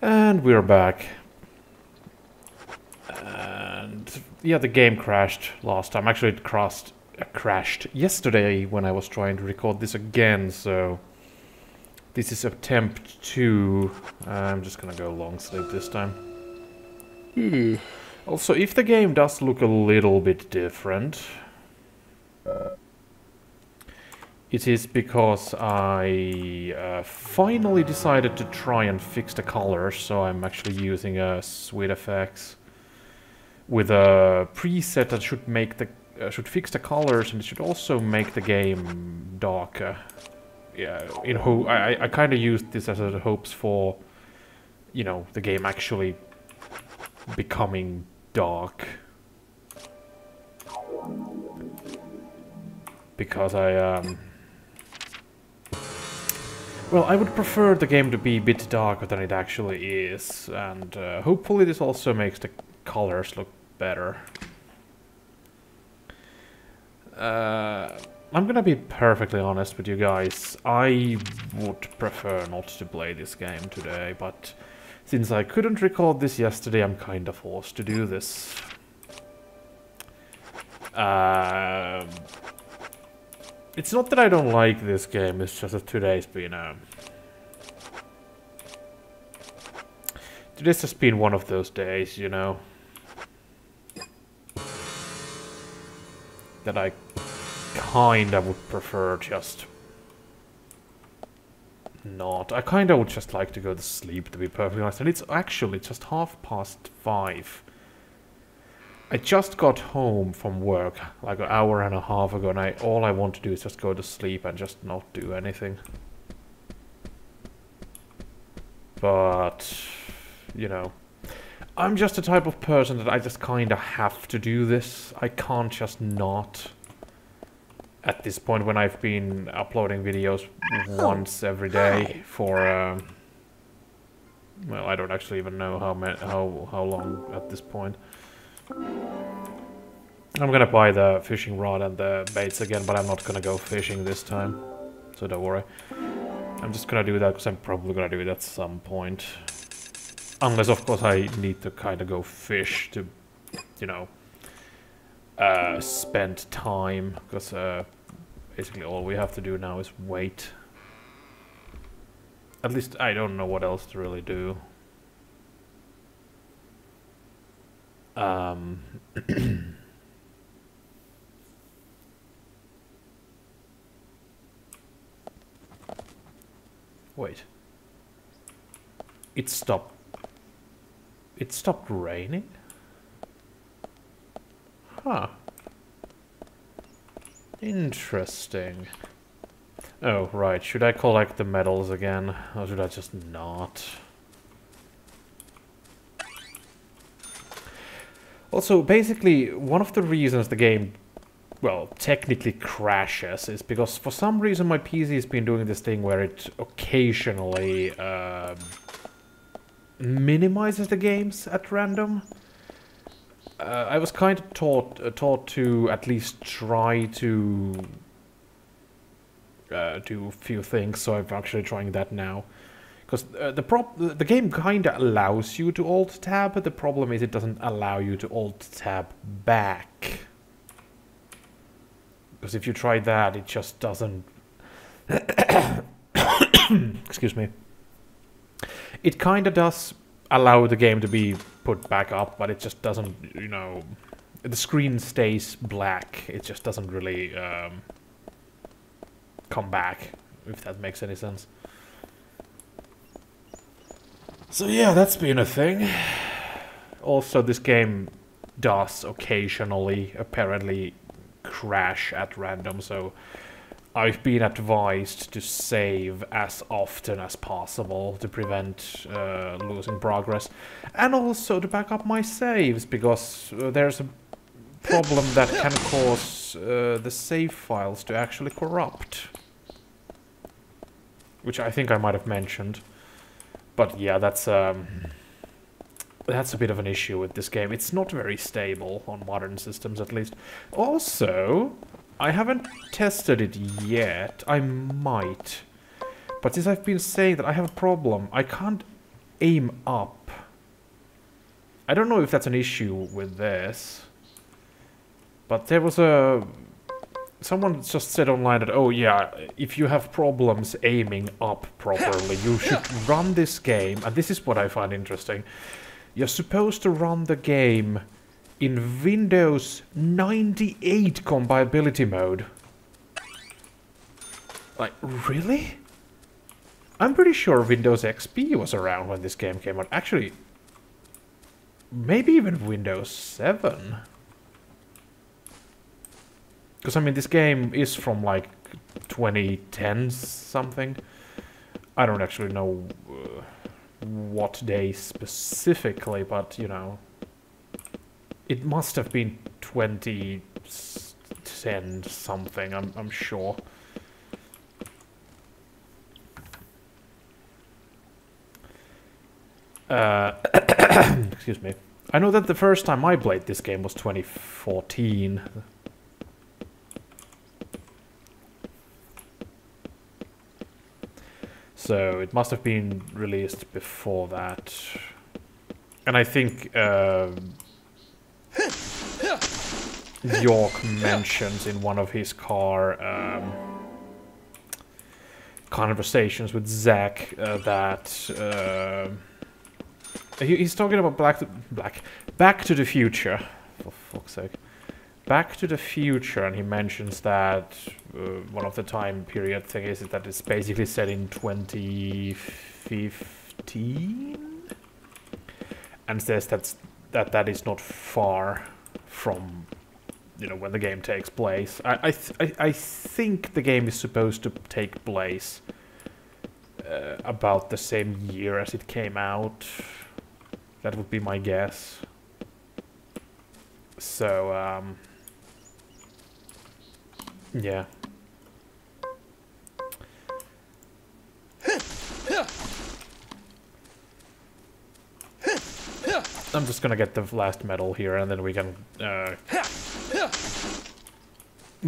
And we're back. And yeah, the game crashed last time. Actually, it crashed yesterday when I was trying to record this again, so this is attempt 2. I'm just gonna go long sleep this time. Also, if the game does look a little bit different, it is because I finally decided to try and fix the colors, so I'm actually using a Sweet FX with a preset that should make the should fix the colors, and it should also make the game darker. Yeah, I kind of used this as a hopes for, you know, the game actually becoming dark. Because well, I would prefer the game to be a bit darker than it actually is, and hopefully this also makes the colors look better. I'm gonna be perfectly honest with you guys. I would prefer not to play this game today, but since I couldn't record this yesterday, I'm kinda forced to do this. It's not that I don't like this game, it's just that today's just been one of those days, you know, that I kinda would prefer just not. I kinda would just like to go to sleep, to be perfectly honest, and it's actually just 5:30. I just got home from work like an hour and a half ago, and all I want to do is just go to sleep and just not do anything. But, you know, I'm just the type of person that I just kinda have to do this. I can't just not. At this point, when I've been uploading videos once every day for, well, I don't actually even know how long at this point. I'm gonna buy the fishing rod and the baits again, but I'm not gonna go fishing this time, so don't worry. I'm just gonna do that because I'm probably gonna do it at some point. Unless, of course, I need to kind of go fish to, you know, spend time, because basically all we have to do now is wait. At least I don't know what else to really do. Wait. It stopped. It stopped raining? Huh. Interesting. Oh, right. Should I collect the medals again? Or should I just not? Also, basically, one of the reasons the game, well, technically crashes is because for some reason my PC has been doing this thing where it occasionally minimizes the games at random. I was kind of taught to at least try to do a few things, so I'm actually trying that now. Because the game kind of allows you to alt-tab, but the problem is it doesn't allow you to alt-tab back. Because if you try that, it just doesn't... Excuse me. It kind of does allow the game to be put back up, but it just doesn't, you know... The screen stays black. It just doesn't really come back, if that makes any sense. So yeah, that's been a thing. Also, this game does occasionally, apparently, crash at random, so I've been advised to save as often as possible to prevent losing progress. And also to back up my saves, because there's a problem that can cause the save files to actually corrupt. Which I think I might have mentioned. But yeah, that's a bit of an issue with this game. It's not very stable on modern systems, at least. Also, I haven't tested it yet. I might. But since I've been saying that I have a problem, I can't aim up. I don't know if that's an issue with this, but there was someone just said online that, oh yeah, if you have problems aiming up properly, you should run this game, and this is what I find interesting. You're supposed to run the game in Windows 98 compatibility mode. Like, really? I'm pretty sure Windows XP was around when this game came out. Actually, maybe even Windows 7. Because, I mean, this game is from, like, 2010 something. I don't actually know what day specifically, but, you know, it must have been 2010 something, I'm sure. Excuse me. I know that the first time I played this game was 2014. So it must have been released before that. And I think York mentions in one of his car conversations with Zach that he's talking about Back to the Future, for fuck's sake. Back to the Future, and he mentions that one of the time period thing is that it's basically set in 2015, and says that is not far from, you know, when the game takes place. I think the game is supposed to take place about the same year as it came out. That would be my guess. So yeah. I'm just gonna get the last medal here, and then we can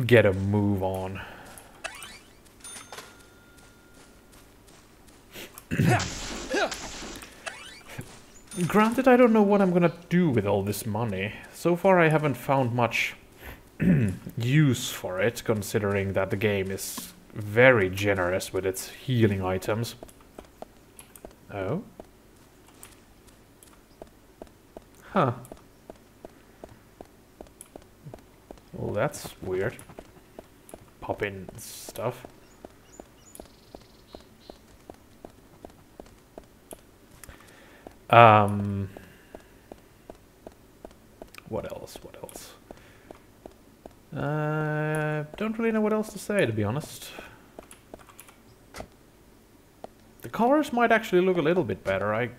get a move on. Granted, I don't know what I'm gonna do with all this money. So far I haven't found much use for it, considering that the game is very generous with its healing items. Oh? Huh. Well, that's weird. Pop in stuff. What else? What else? Don't really know what else to say, to be honest. The colors might actually look a little bit better. I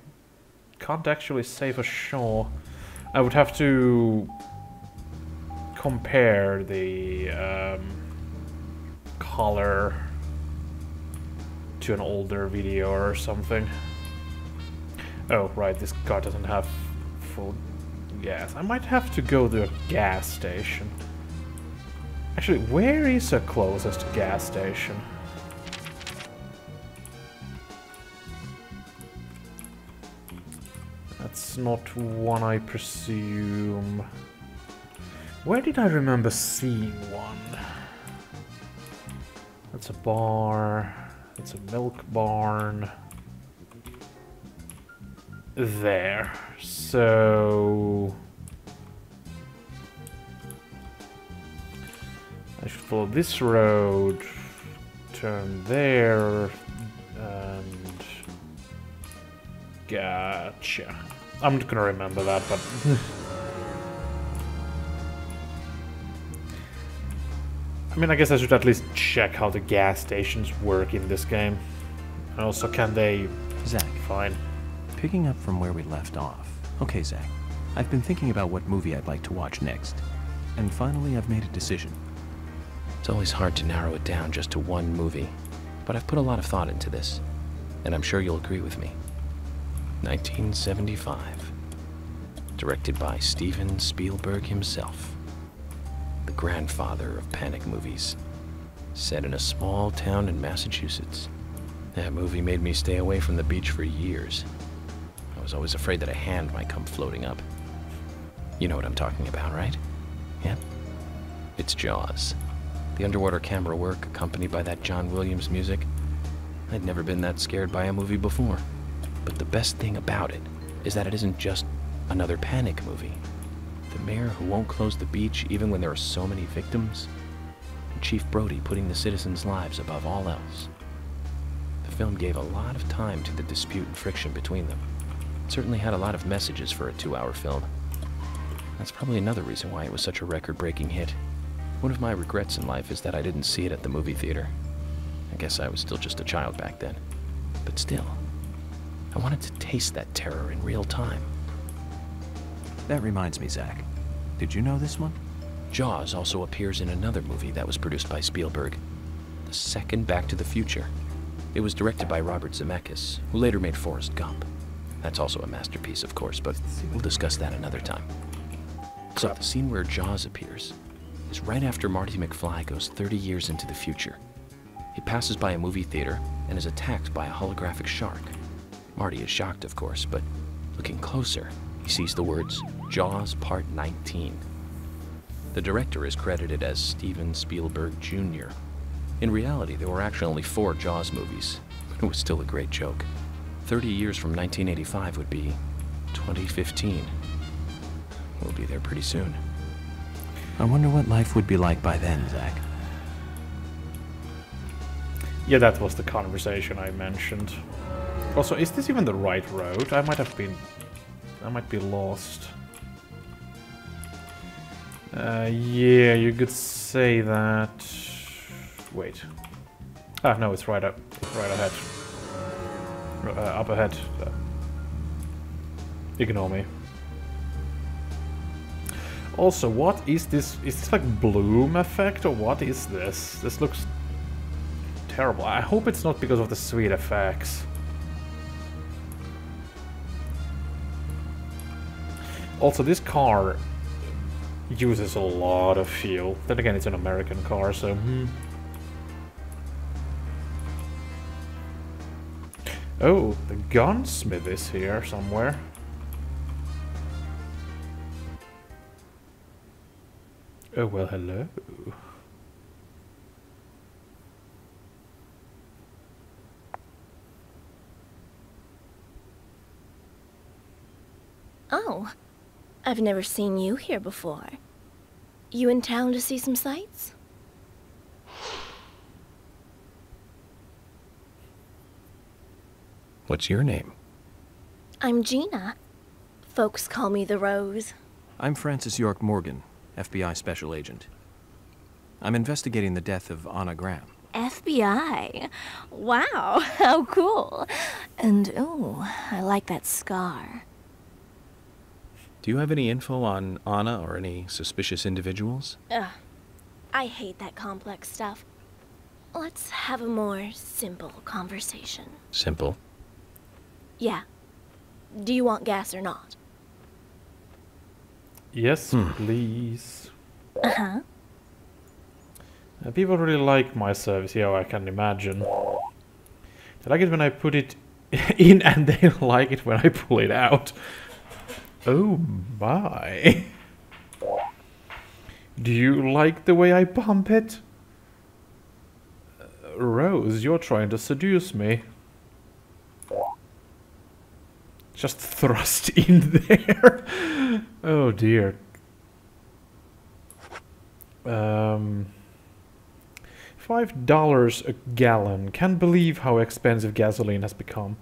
can't actually say for sure. I would have to compare the color to an older video or something. Oh, right, this car doesn't have full gas. I might have to go to a gas station. Actually, where is the closest gas station? That's not one, I presume. Where did I remember seeing one? That's a bar. That's a milk barn. There. So I should follow this road, turn there, and gotcha. I'm not gonna remember that, but I mean, I guess I should at least check how the gas stations work in this game. And also, can they... Zach. Fine. Picking up from where we left off. Okay, Zach. I've been thinking about what movie I'd like to watch next. And finally, I've made a decision. It's always hard to narrow it down just to one movie. But I've put a lot of thought into this. And I'm sure you'll agree with me. 1975. Directed by Steven Spielberg himself. The grandfather of panic movies. Set in a small town in Massachusetts. That movie made me stay away from the beach for years. was always afraid that a hand might come floating up. You know what I'm talking about, right? Yep. It's Jaws. The underwater camera work accompanied by that John Williams music. I'd never been that scared by a movie before. But the best thing about it is that it isn't just another panic movie. The mayor who won't close the beach even when there are so many victims. And Chief Brody putting the citizens' lives above all else. The film gave a lot of time to the dispute and friction between them. It certainly had a lot of messages for a 2-hour film. That's probably another reason why it was such a record-breaking hit. One of my regrets in life is that I didn't see it at the movie theater. I guess I was still just a child back then. But still, I wanted to taste that terror in real time. That reminds me, Zach. Did you know this one? Jaws also appears in another movie that was produced by Spielberg, the second Back to the Future. It was directed by Robert Zemeckis, who later made Forrest Gump. That's also a masterpiece, of course, but we'll discuss that another time. So the scene where Jaws appears is right after Marty McFly goes 30 years into the future. He passes by a movie theater and is attacked by a holographic shark. Marty is shocked, of course, but looking closer, he sees the words, Jaws Part 19. The director is credited as Steven Spielberg Jr. In reality, there were actually only 4 Jaws movies, but it was still a great joke. 30 years from 1985 would be 2015. We'll be there pretty soon. I wonder what life would be like by then, Zach. Yeah, that was the conversation I mentioned. Also, is this even the right road? I might be lost. Yeah, you could say that. Wait. Ah, no, it's right up, right ahead. Up ahead. Ignore me. Also, what is this? Is this like bloom effect or what is this? This looks terrible. I hope it's not because of the sweet effects. Also, this car uses a lot of fuel. Then again, it's an American car, so... Oh, the gunsmith is here somewhere. Oh, well, hello. Oh, I've never seen you here before. You in town to see some sights? What's your name? I'm Gina. Folks call me the Rose. I'm Francis York Morgan, FBI Special Agent. I'm investigating the death of Anna Graham. FBI? Wow, how cool. And, oh, I like that scar. Do you have any info on Anna or any suspicious individuals? Ugh, I hate that complex stuff. Let's have a more simple conversation. Simple. Yeah. Do you want gas or not? Yes, please. Uh-huh. People really like my service, yeah, I can imagine. They like it when I put it in and they like it when I pull it out. Oh my. Do you like the way I pump it? Rose, you're trying to seduce me. Just thrust in there. Oh dear. $5 a gallon. Can't believe how expensive gasoline has become.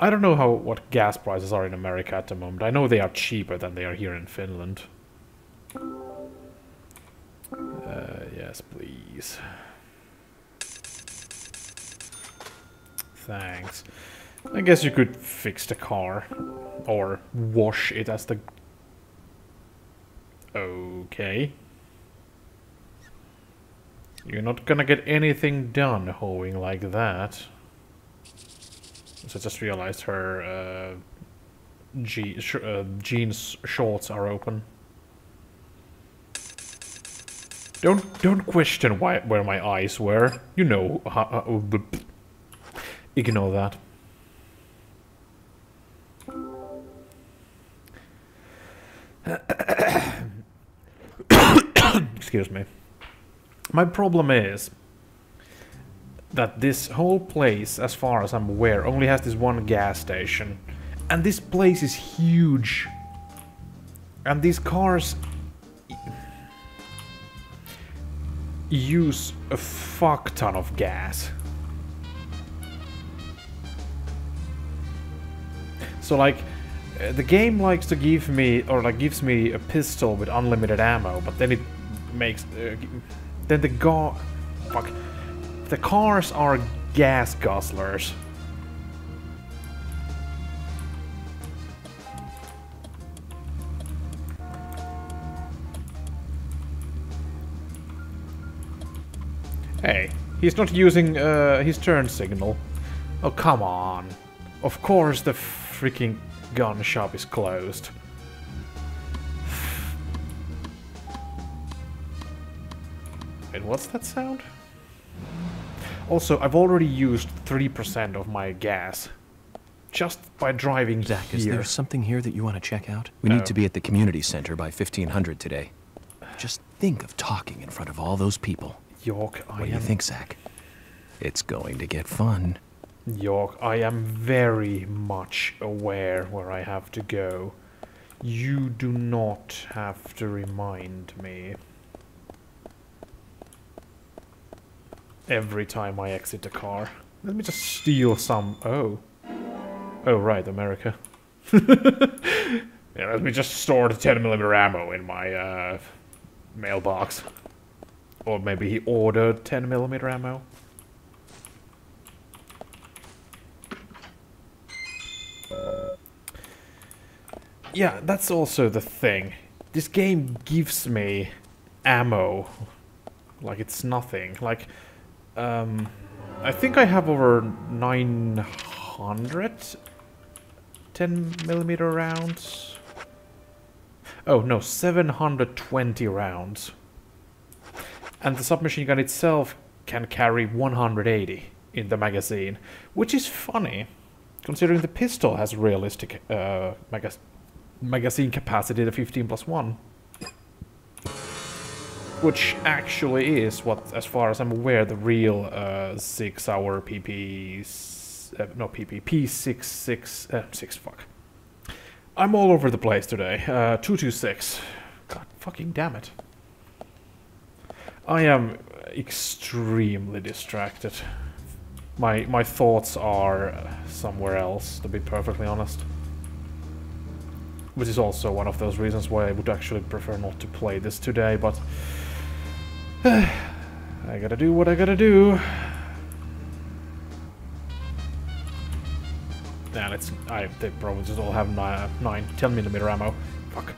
I don't know what gas prices are in America at the moment. I know they are cheaper than they are here in Finland. Yes, please. Thanks. I guess you could fix the car. Or wash it as the... Okay. You're not gonna get anything done hoeing like that. So I just realized her jeans shorts are open. Don't question where my eyes were. You know how, ignore that. Excuse me. My problem is that this whole place, as far as I'm aware, only has this one gas station. And this place is huge. And these cars use a fuck ton of gas. So like, the game likes to give me, or like gives me a pistol with unlimited ammo, but then it makes, then the cars are gas guzzlers. Hey, he's not using his turn signal. Oh, come on. Of course the freaking gun shop is closed. Wait, what's that sound? Also, I've already used 3% of my gas. Just by driving Zach, here. is there something here that you want to check out? We need to be at the community center by 1500 today. Just think of talking in front of all those people. York, What do you think, Zach? It's going to get fun. York, I am very much aware where I have to go. You do not have to remind me. Every time I exit a car. Let me just steal some... Oh. Oh, right, America. Yeah, let me just store the 10mm ammo in my mailbox. Or maybe he ordered 10mm ammo. Yeah, that's also the thing. This game gives me ammo. Like it's nothing. Like, I think I have over 900 10mm rounds. Oh no, 720 rounds. And the submachine gun itself can carry 180 in the magazine, which is funny, considering the pistol has realistic magazine capacity of 15+1. Which actually is what, as far as I'm aware, the real 6-hour P66, fuck. I'm all over the place today. 226. God fucking damn it. I am extremely distracted. My thoughts are somewhere else, to be perfectly honest. Which is also one of those reasons why I would actually prefer not to play this today, but... I gotta do what I gotta do. And they probably just all have 10mm ammo. Fuck.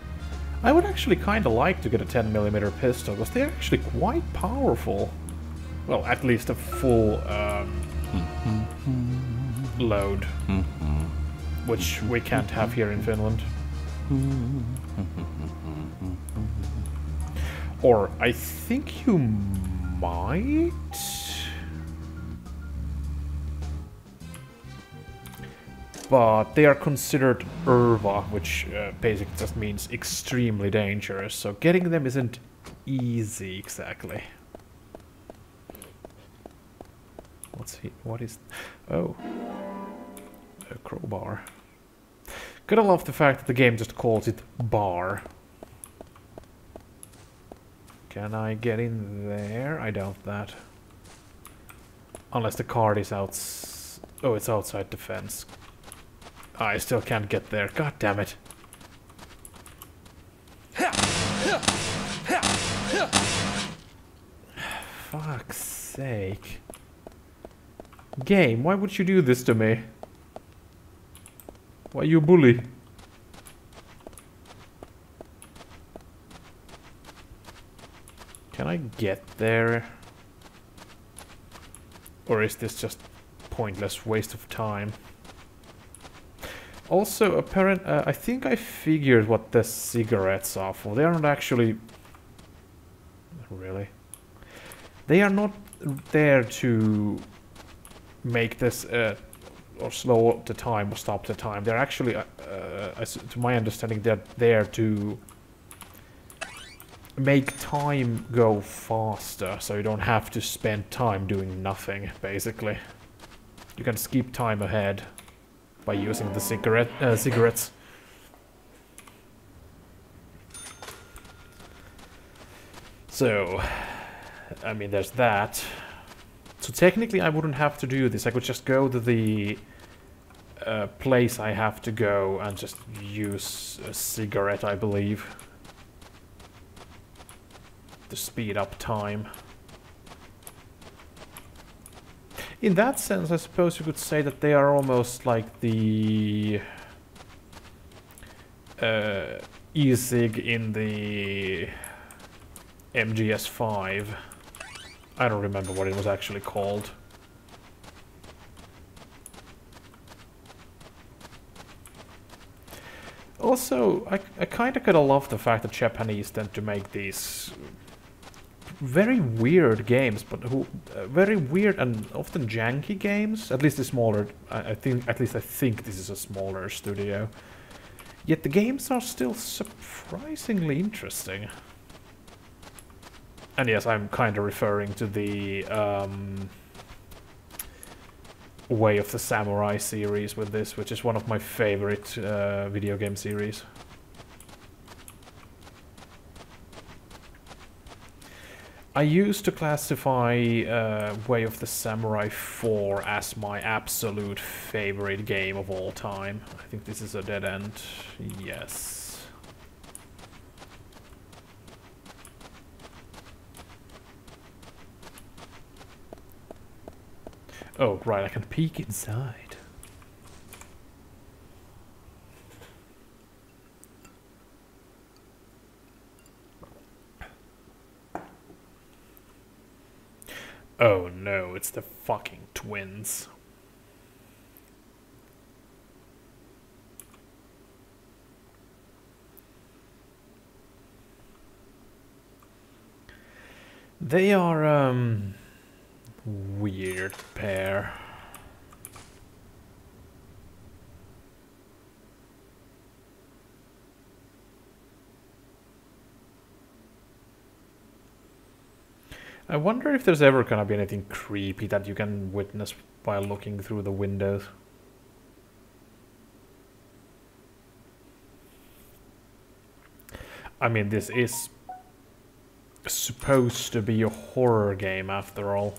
I would actually kinda like to get a 10mm pistol, because they're actually quite powerful. Well, at least a full load. Which we can't have here in Finland. Or I think you might? But they are considered ERVA, which basically just means extremely dangerous, so getting them isn't easy exactly. What is... Oh. A crowbar. Gotta love the fact that the game just calls it bar. Can I get in there? I doubt that. Unless the card is out... Oh, it's outside the fence. I still can't get there. God damn it. Fuck's sake. Game, why would you do this to me? Why you bully? Can I get there? Or is this just pointless waste of time? Also, I think I figured what the cigarettes are for. They are not actually... Really? They are not there to make this... or slow the time or stop the time. They're actually, to my understanding, they're there to make time go faster, so you don't have to spend time doing nothing, basically. You can skip time ahead by using the cigarettes. So, I mean, there's that. So technically I wouldn't have to do this. I could just go to the place I have to go and just use a cigarette, I believe, to speed up time. In that sense, I suppose you could say that they are almost like the e-cig in the MGS5. I don't remember what it was actually called. Also, I kinda gotta love the fact that Japanese tend to make these very weird games, but very weird and often janky games. At least the smaller, at least I think this is a smaller studio. Yet the games are still surprisingly interesting. And yes, I'm kind of referring to the Way of the Samurai series with this, which is one of my favorite video game series. I used to classify Way of the Samurai 4 as my absolute favorite game of all time. I think this is a dead end. Yes. Oh, right, I can peek inside. Oh no, it's the fucking twins. They are, weird pair. I wonder if there's ever gonna be anything creepy that you can witness while looking through the windows. I mean, this is supposed to be a horror game after all.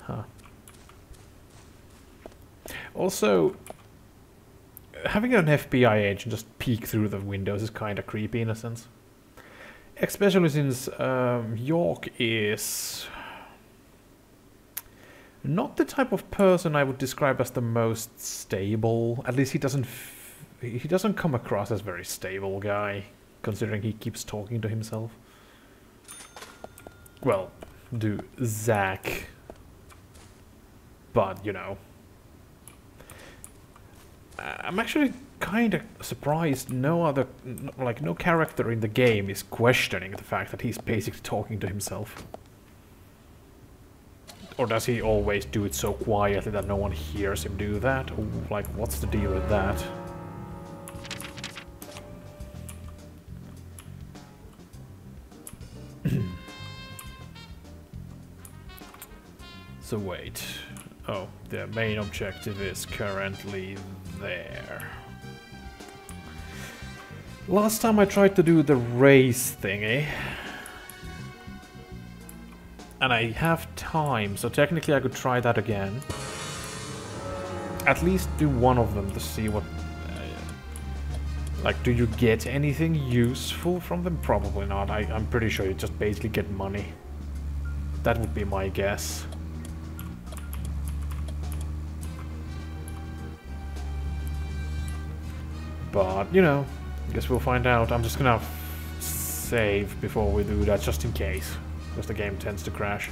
Huh. Also, having an FBI agent just peek through the windows is kind of creepy in a sense. Especially since York is not the type of person I would describe as the most stable. At least he doesn't come across as a very stable guy, considering he keeps talking to himself. Well, do Zach. But, you know. I'm actually kind of surprised no character in the game is questioning the fact that he's basically talking to himself. Or does he always do it so quietly that no one hears him do that? Or, like, what's the deal with that? So wait. Oh, the main objective is currently there. Last time I tried to do the race thingy. And I have time, so technically I could try that again. At least do one of them to see what... like, do you get anything useful from them? Probably not. I'm pretty sure you just basically get money. That would be my guess. But, you know, I guess we'll find out. I'm just gonna save before we do that, just in case. Because the game tends to crash.